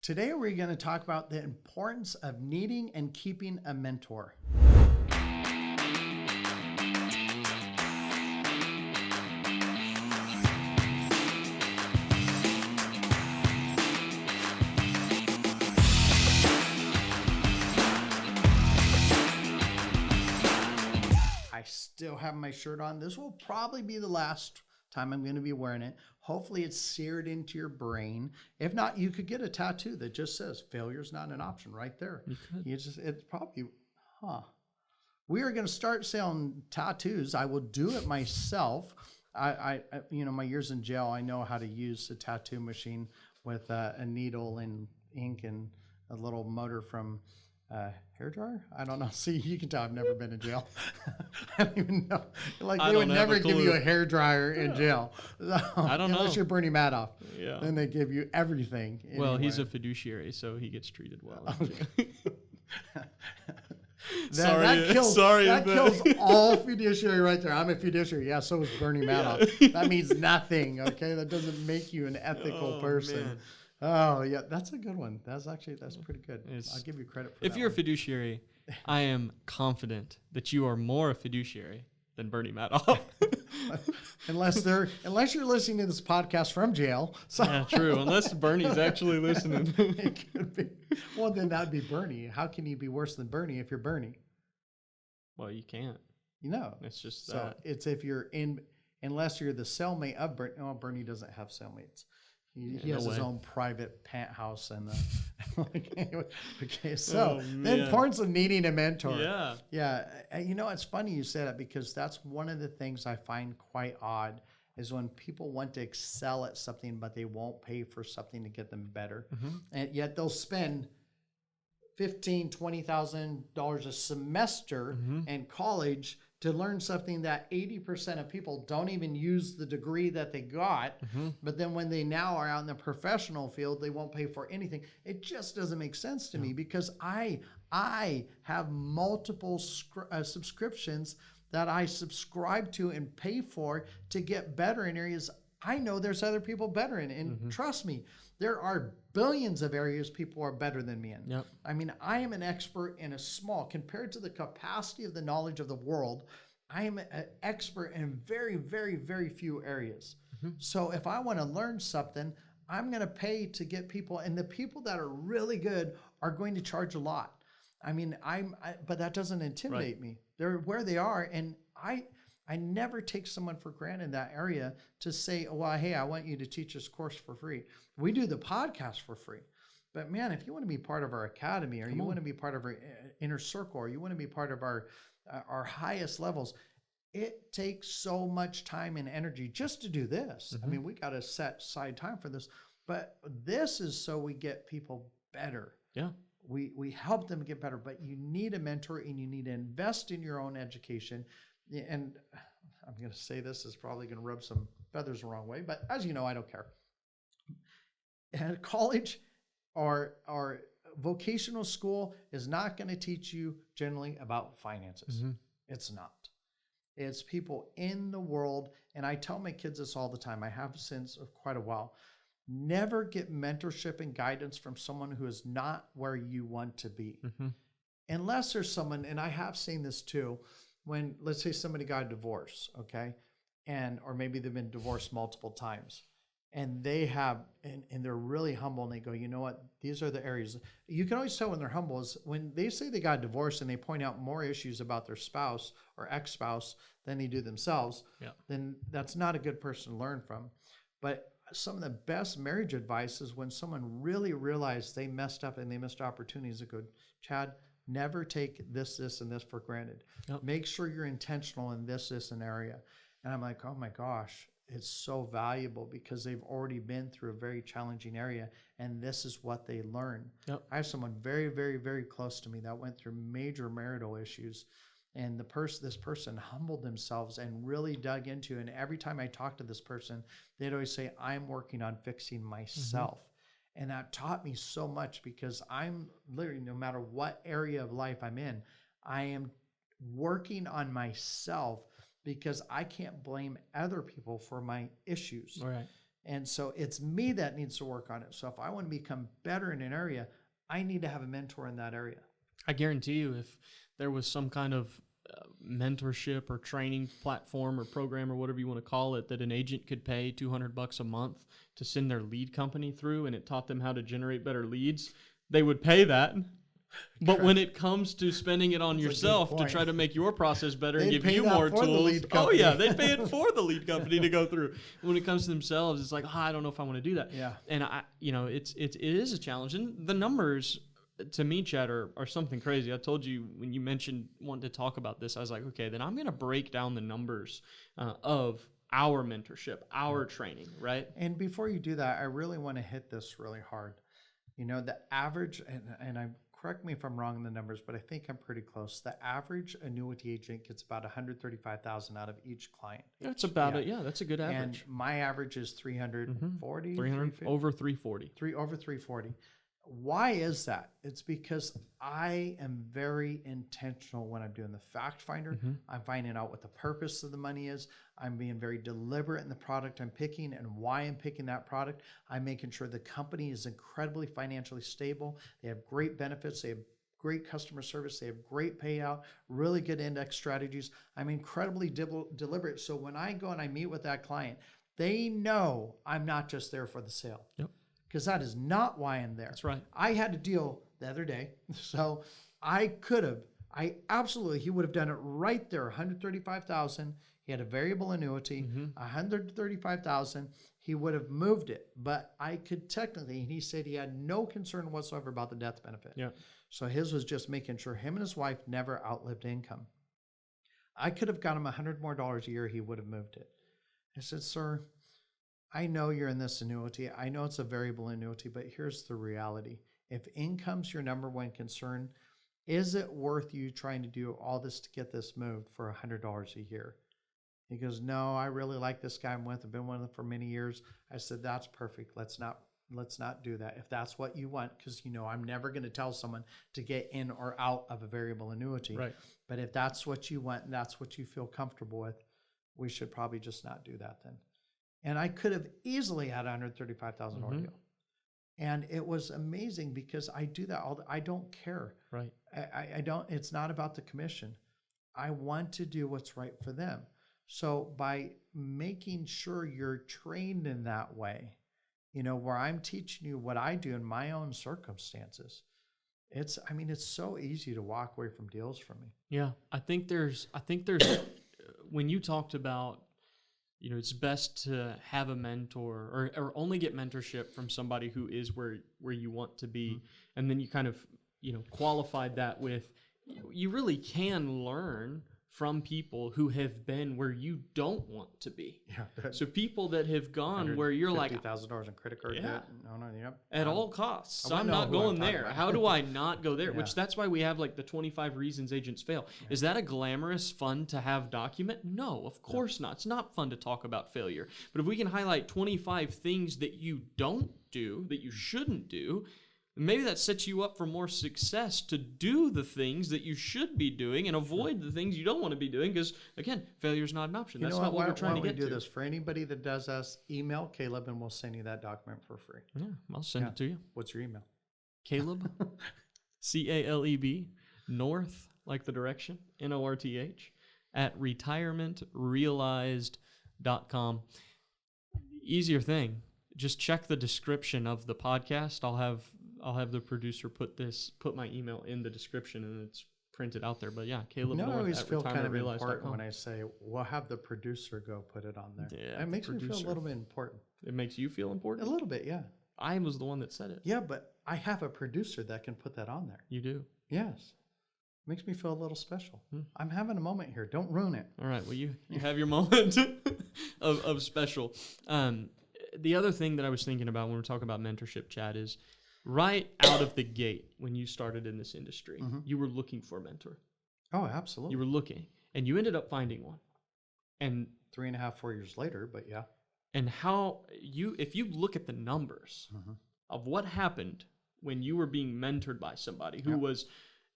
Today, we're going to talk about the importance of needing and keeping a mentor. I still have my shirt on. This will probably be the last time I'm going to be wearing it. Hopefully it's seared into your brain. If not, you could get a tattoo that just says failure's not an option right there. You could. It's probably, We are going to start selling tattoos. I will do it myself. I my years in jail, I know how to use a tattoo machine with a needle and ink and a little motor from hairdryer? I don't know. See, you can tell I've never been in jail. I don't even know. Like they would never give you a hairdryer in jail. So, I don't know. Unless you're Bernie Madoff. Yeah. Then they give you everything. Well, he's a fiduciary, so he gets treated well. Okay. That kills all fiduciary right there. I'm a fiduciary. Yeah, so is Bernie Madoff. Yeah. That means nothing, okay? That doesn't make you an ethical person. Man. Oh, yeah, that's a good one. That's pretty good. I'll give you credit for that. If you're a fiduciary, I am confident that you are more a fiduciary than Bernie Madoff. unless you're listening to this podcast from jail. So. Yeah, true. Unless Bernie's actually listening. It could be. Well, then that'd be Bernie. How can you be worse than Bernie if you're Bernie? Well, you can't. It's just so that. It's if you're unless you're the cellmate of Bernie. Oh, Bernie doesn't have cellmates. He has his own private penthouse and anyway. Okay, so the importance of needing a mentor. Yeah. It's funny you say that because that's one of the things I find quite odd is when people want to excel at something but they won't pay for something to get them better, and yet they'll spend $15,000, $20,000 a semester in college to learn something that 80% of people don't even use the degree that they got. But then when they now are out in the professional field, they won't pay for anything. It just doesn't make sense to me because I have multiple subscriptions that I subscribe to and pay for to get better in areas I know there's other people better in. And trust me, there are billions of areas people are better than me in. Yep. I mean, I am an expert in compared to the capacity of the knowledge of the world, I am an expert in very, very, very few areas. So if I want to learn something, I'm going to pay to get people, and the people that are really good are going to charge a lot. I mean, but that doesn't intimidate me. They're where they are, and I never take someone for granted in that area to say, well, hey, I want you to teach this course for free. We do the podcast for free. But man, if you want to be part of our academy, or you want to be part of our inner circle, or you want to be part of our highest levels, it takes so much time and energy just to do this. I mean, we got to set aside time for this, but this is so we get people better. Yeah. We help them get better, but you need a mentor and you need to invest in your own education. And I'm going to say this is probably going to rub some feathers the wrong way, but as you know, I don't care. And college or vocational school is not going to teach you generally about finances. It's not. It's people in the world. And I tell my kids this all the time. I have since quite a while. Never get mentorship and guidance from someone who is not where you want to be. Unless there's someone, and I have seen this too, when let's say somebody got a divorce, okay? Or maybe they've been divorced multiple times. And they have, and they're really humble and they go, you know what, these are the areas. You can always tell when they're humble is when they say they got divorced and they point out more issues about their spouse or ex-spouse than they do themselves, then that's not a good person to learn from. But some of the best marriage advice is when someone really realized they messed up and they missed opportunities to go, Chad, never take this, and this for granted. Make sure you're intentional in this, and area. And I'm like, oh my gosh. It's so valuable because they've already been through a very challenging area, and this is what they learn. I have someone very, very, very close to me that went through major marital issues, and this person humbled themselves and really dug into it. And every time I talked to this person, they'd always say, I'm working on fixing myself. And that taught me so much because I'm literally, no matter what area of life I'm in, I am working on myself because I can't blame other people for my issues. Right. And so it's me that needs to work on it. So if I want to become better in an area, I need to have a mentor in that area. I guarantee you, if there was some kind of mentorship or training platform or program or whatever you want to call it that an agent could pay $200 a month to send their lead company through, and it taught them how to generate better leads, they would pay that. But when it comes to spending it on yourself to try to make your process better and give you more tools, oh yeah, they pay it for the lead company to go through. When it comes to themselves, it's like, I don't know if I want to do that. Yeah. And it is a challenge. And the numbers, to me, Chad, are something crazy. I told you when you mentioned wanting to talk about this, I was like, okay, then I'm going to break down the numbers of our mentorship, our training, right? And before you do that, I really want to hit this really hard. The average, and correct me if I'm wrong in the numbers, but I think I'm pretty close. The average annuity agent gets about $135,000 out of each client. That's about it. Yeah, that's a good average. And my average is 340. 300 over 340. Over 340. Why is that? It's because I am very intentional when I'm doing the fact finder. I'm finding out what the purpose of the money is. I'm being very deliberate in the product I'm picking and why I'm picking that product. I'm making sure the company is incredibly financially stable. They have great benefits. They have great customer service. They have great payout, really good index strategies. I'm incredibly deliberate. So when I go and I meet with that client, they know I'm not just there for the sale. Yep. Because that is not why I'm there. That's right. I had a deal the other day, so he would have done it right there, $135,000. He had a variable annuity, $135,000. He would have moved it, but I could technically, and he said he had no concern whatsoever about the death benefit. Yeah. So his was just making sure him and his wife never outlived income. I could have got him $100 more a year. He would have moved it. I said, sir, I know you're in this annuity. I know it's a variable annuity, but here's the reality. If income's your number one concern, is it worth you trying to do all this to get this moved for $100 a year? He goes, no, I really like this guy I'm with. I've been with him for many years. I said, that's perfect. Let's not do that. If that's what you want, because I'm never going to tell someone to get in or out of a variable annuity. Right. But if that's what you want and that's what you feel comfortable with, we should probably just not do that then. And I could have easily had a $135,000 deal. And it was amazing because I do that I don't care. Right. I don't, it's not about the commission. I want to do what's right for them. So by making sure you're trained in that way, where I'm teaching you what I do in my own circumstances, it's so easy to walk away from deals from me. Yeah. I think there's when you talked about, it's best to have a mentor or only get mentorship from somebody who is where you want to be. And then you kind of, qualified that with, you really can learn from people who have been where you don't want to be. Yeah. So people that have gone where you're like $50,000 in credit card debt. At all costs. I I'm not going there. about. How do I not go there? Yeah. Which that's why we have like the 25 reasons agents fail. Yeah. Is that a glamorous, fun to have document? No, of course not. It's not fun to talk about failure. But if we can highlight 25 things that you don't do, that you shouldn't do, maybe that sets you up for more success to do the things that you should be doing and avoid the things you don't want to be doing because, again, failure is not an option. That's not what we're trying to get to. Why don't we do this? For anybody that does us, email Caleb and we'll send you that document for free. Yeah, I'll send it to you. What's your email? Caleb, C-A-L-E-B, North, like the direction, N-O-R-T-H, at retirementrealized.com. Easier thing, just check the description of the podcast. I'll have the producer put my email in the description and it's printed out there. But yeah, Caleb North. I always feel kind of important when I say we'll have the producer go put it on there. Yeah, it makes me feel a little bit important. It makes you feel important? A little bit, yeah. I was the one that said it. Yeah, but I have a producer that can put that on there. You do? Yes. Makes me feel a little special. I'm having a moment here. Don't ruin it. All right. Well, you have your moment of special. The other thing that I was thinking about when we're talking about mentorship, Chad, is right out of the gate when you started in this industry, you were looking for a mentor. Oh, absolutely. You were looking, and you ended up finding one. And 3.5, 4 years later, but yeah. And if you look at the numbers of what happened when you were being mentored by somebody who was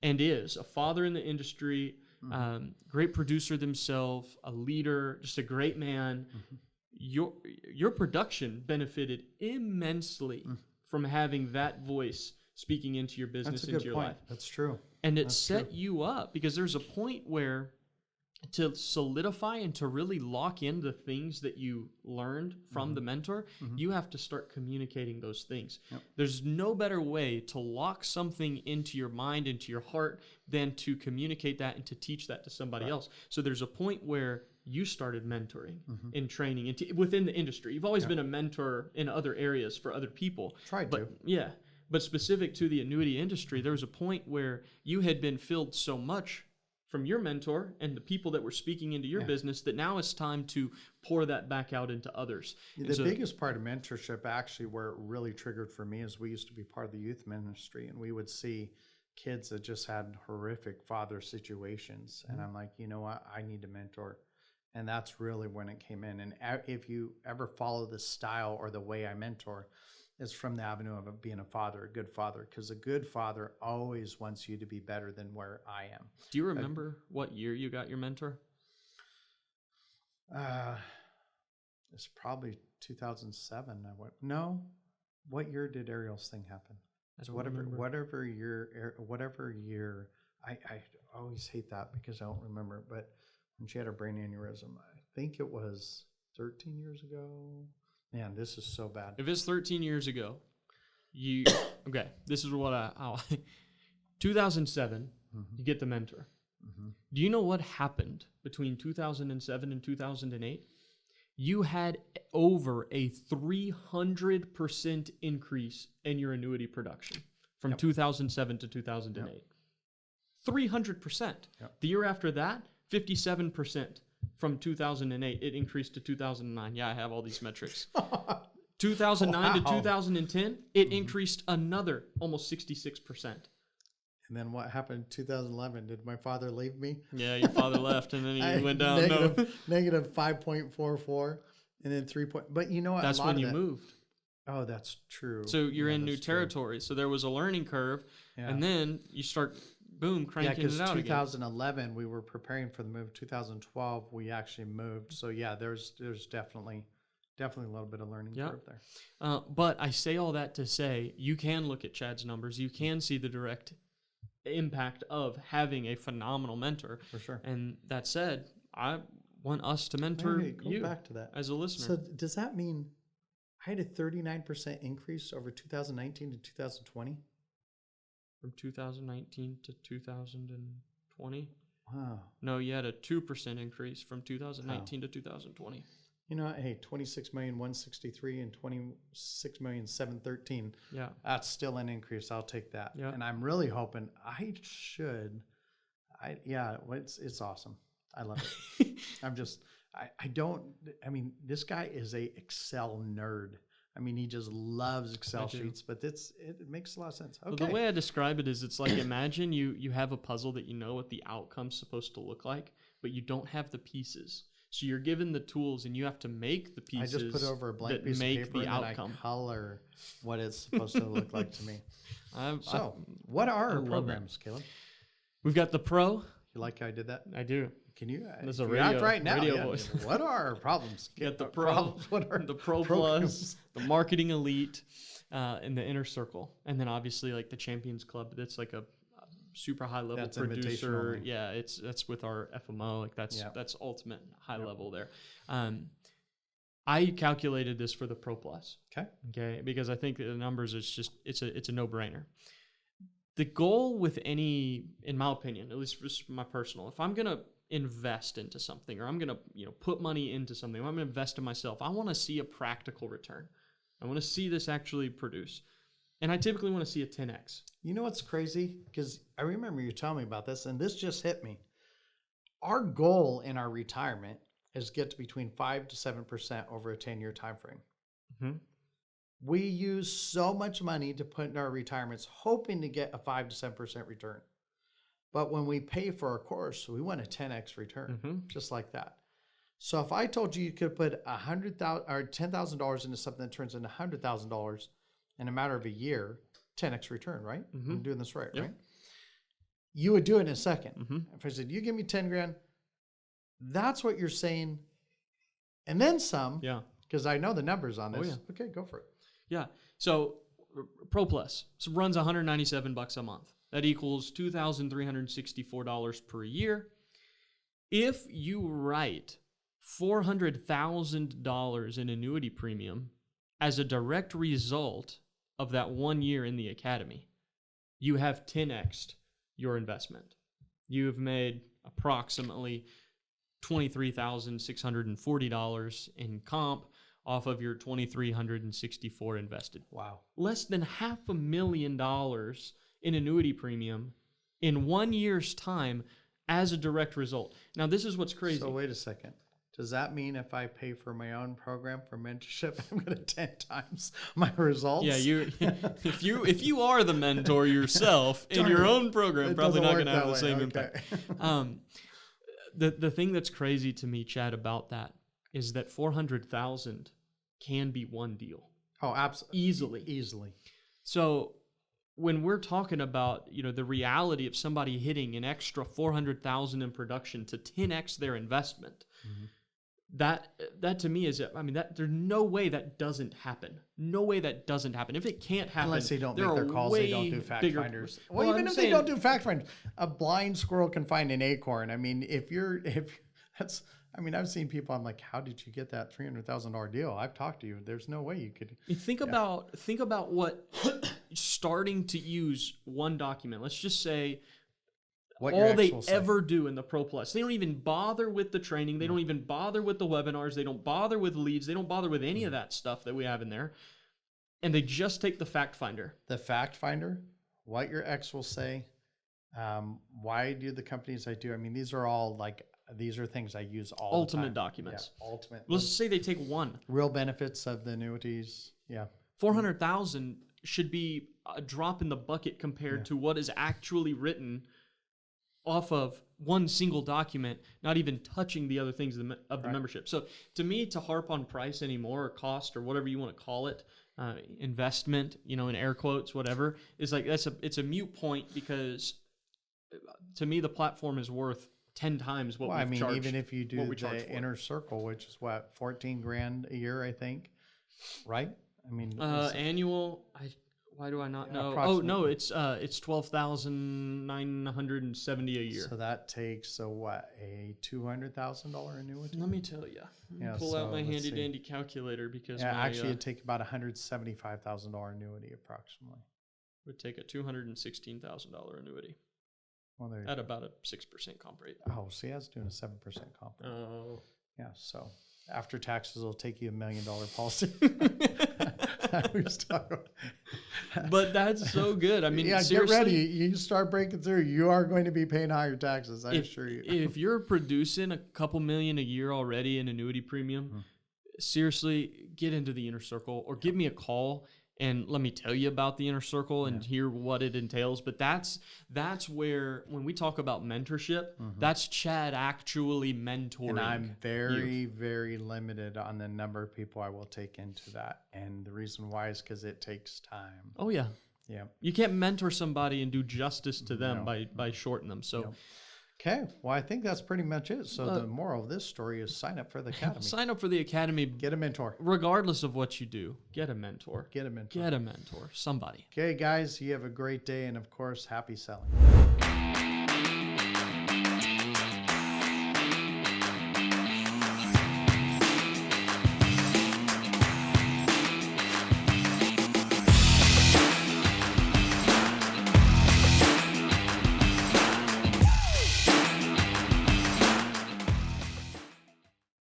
and is a father in the industry, great producer themselves, a leader, just a great man, your production benefited immensely from having that voice speaking into your business, That's a into good your point. life. That's true. And it That's set true. you up, because there's a point where to solidify and to really lock in the things that you learned from the mentor, you have to start communicating those things. Yep. There's no better way to lock something into your mind, into your heart, than to communicate that and to teach that to somebody else. So there's a point where you started mentoring and training within the industry. You've always been a mentor in other areas for other people. Tried to. Yeah. But specific to the annuity industry, there was a point where you had been filled so much from your mentor and the people that were speaking into your business that now it's time to pour that back out into others. The biggest part of mentorship, actually, where it really triggered for me, is we used to be part of the youth ministry, and we would see kids that just had horrific father situations. And I'm like, you know what? I need to mentor. And that's really when it came in. And if you ever follow the style or the way I mentor, it's from the avenue of being a father, a good father, because a good father always wants you to be better than where I am. Do you remember what year you got your mentor? It's probably 2007. No. What year did Ariel's thing happen? I don't remember. Whatever year. I always hate that because I don't remember. But when she had her brain aneurysm, I think it was 13 years ago. Man, this is so bad. If it's 13 years ago, okay, this is what 2007, you get the mentor. Do you know what happened between 2007 and 2008? You had over a 300% increase in your annuity production from 2007 to 2008. 300%. The year after that, 57%. From 2008, it increased to 2009. Yeah, I have all these metrics. 2009 to 2010, it increased another almost 66%. And then what happened in 2011? Did my father leave me? Yeah, your father left, and then he went down. Negative 5.44, and then 3. But you know what? That's when you moved. Oh, that's true. So you're in new territory. So there was a learning curve, and then you start, boom, cranking it out 2011, again. we were preparing for the move. 2012, we actually moved. So yeah, there's definitely a little bit of learning curve there. But I say all that to say, you can look at Chad's numbers. You can see the direct impact of having a phenomenal mentor. For sure. And that said, I want us to mentor you back to that as a listener. So does that mean I had a 39% increase over 2019 to 2020? From 2019 to 2020? Wow. No, you had a 2% increase from 2019 to 2020. You know, hey, 26,163 and 26,713. Yeah. That's still an increase. I'll take that. Yeah. And I'm really hoping it's awesome. I love it. I mean, this guy is a Excel nerd. I mean, he just loves Excel sheets, but it makes a lot of sense. Okay. Well, the way I describe it is, it's like, imagine you have a puzzle that you know what the outcome's supposed to look like, but you don't have the pieces. So you're given the tools, and you have to make the pieces. I just put over a blank that piece make of paper the and outcome. then I color what it's supposed to look like to me. What are our love programs, Caleb? We've got the Pro. You like how I did that? I do. Can you? There's a react right now. radio voice. What are our problems? Get the Pro, What are the Pro programs? Plus, the Marketing Elite, and the Inner Circle, and then obviously like the Champions Club. That's like a super high level producer. Yeah, that's with our FMO. Like that's ultimate high level there. I calculated this for the Pro Plus. Okay, because I think the numbers it's a no brainer. The goal with any, in my opinion, at least for my personal, if I'm gonna invest into something, or I'm gonna put money into something, or I'm gonna invest in myself, I want to see a practical return. I want to see this actually produce, and I typically want to see a 10x. You know what's crazy? Because I remember you telling me about this, and this just hit me. Our goal in our retirement is to get to between 5 to 7% over a 10-year time frame. Mm-hmm. We use so much money to put in our retirements, hoping to get a 5 to 7% return. But when we pay for our course, we want a 10x return, just like that. So if I told you could put $100,000 or $10,000 into something that turns into $100,000 in a matter of a year, 10x return, right? I'm doing this right, right? You would do it in a second. If I said, you give me 10 grand, that's what you're saying and then some. Yeah. Because I know the numbers on this. yeah. Okay, go for it. Yeah. So Pro Plus runs $197 a month. That equals $2,364 per year. If you write $400,000 in annuity premium as a direct result of that 1 year in the academy, you have 10x'd your investment. You have made approximately $23,640 in comp off of your $2,364 invested. Wow. Less than $500,000 in annuity premium in 1 year's time as a direct result. Now, this is what's crazy. So wait a second. Does that mean if I pay for my own program for mentorship, I'm going to 10 times my results? Yeah, if you are the mentor yourself in your own program, probably not going to have the same impact. The thing that's crazy to me, Chad, about that is that 400,000 can be one deal. Oh, absolutely. Easily. So when we're talking about, the reality of somebody hitting an extra 400,000 in production to 10x their investment, that to me is, there's no way that doesn't happen. No way that doesn't happen. If it can't happen, unless they don't make their calls, they don't do fact finders. Well, even if they don't do fact finders, a blind squirrel can find an acorn. I mean, I've seen people. I'm like, how did you get that $300,000 deal? I've talked to you. There's no way you could. Think about what starting to use one document. Let's just say all they ever do in the Pro Plus. They don't even bother with the training. They don't even bother with the webinars. They don't bother with leads. They don't bother with any of that stuff that we have in there. And they just take the fact finder. The fact finder, what your ex will say, why do the companies I do? I mean, these are things I use all ultimate the time. Documents. Yeah, ultimate. Let's just say they take one. Real benefits of the annuities. Yeah. 400,000 should be a drop in the bucket compared to what is actually written off of one single document, not even touching the other things of the membership. So to me, to harp on price anymore, or cost, or whatever you want to call it, investment, in air quotes, whatever, is like it's a moot point, because to me the platform is worth 10 times what we've charged. Even if you do the inner circle, which is what, 14 grand a year, I think, right? I mean, annual. Why do I not know? Oh no, it's $12,970 a year. So that takes a $200,000 annuity? Let me tell you. Pull out my handy dandy calculator, because actually it'd take about $175,000 annuity approximately. Would take a $216,000 annuity. Well, at about a 6% comp rate. Oh, see, I was doing a 7% comp rate. Oh. Yeah, so after taxes, it'll take you $1 million policy. But that's so good. I mean, get ready. You start breaking through, you are going to be paying higher taxes, I assure you. If you're producing a couple million a year already in annuity premium, seriously, get into the inner circle, or give me a call and let me tell you about the inner circle and hear what it entails. But that's where, when we talk about mentorship, that's Chad actually mentoring. And I'm very, very limited on the number of people I will take into that. And the reason why is because it takes time. Oh, yeah. Yeah. You can't mentor somebody and do justice to them by shorting them. So. Okay, well, I think that's pretty much it. So the moral of this story is sign up for the academy. Sign up for the academy. Get a mentor. Regardless of what you do, get a mentor. Get a mentor. Get a mentor. Somebody. Okay, guys, you have a great day, and of course, happy selling.